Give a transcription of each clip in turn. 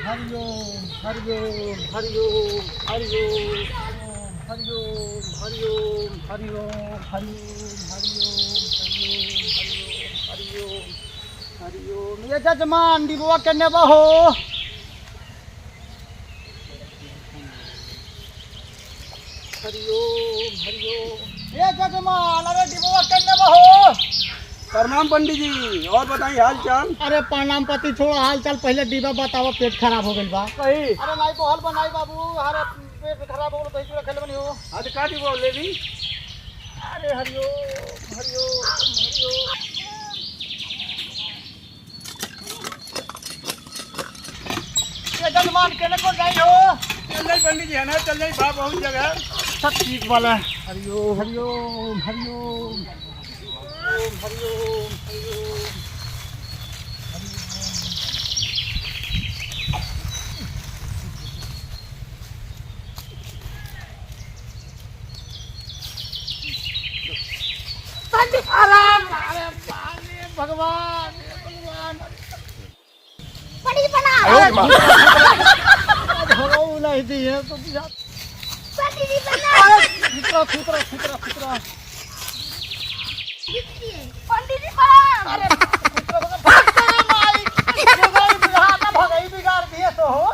हरिओम हरिओम हरिओम हरिओम हरिओम हरिओम हरिओम हरिओम हरिओम हरिओम ये जजमान डिबुआ केने बहो हरिओम हरिओम ये जजमान अरे डिबुआ केने बहो। प्रणाम पंडित जी, और बताइए हाल चाल। अरे प्रणाम पति छोड़ो हाल चाल, पहले डिब्बा बताओ, पेट खराब हो गइल बा। कही अरे नहीं बहल बनाई बाबू, हर पेट खराब हो गइल, दही चूड़ा खेले बनी हो। आज का दी बोल ले ली। अरे हरिओम हरिओम हरिओम ये जजमान केने को जाई हो। चल जाई पंडित जी, है ना, चल जाई बाप बहुत जगह सब ठीक वाला है। हरिओम हरिओम हरिओम हरिओम हरिओम हरिओम आराम भगवान भगवान भगवान नहीं दिए तो खुतरा खुतरा खुतरा खुतरा अरे भगाई बिगाड़ दिए तो हो।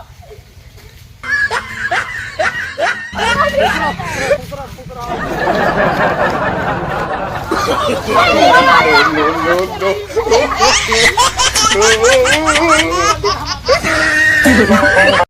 खुतरा खुतरा no.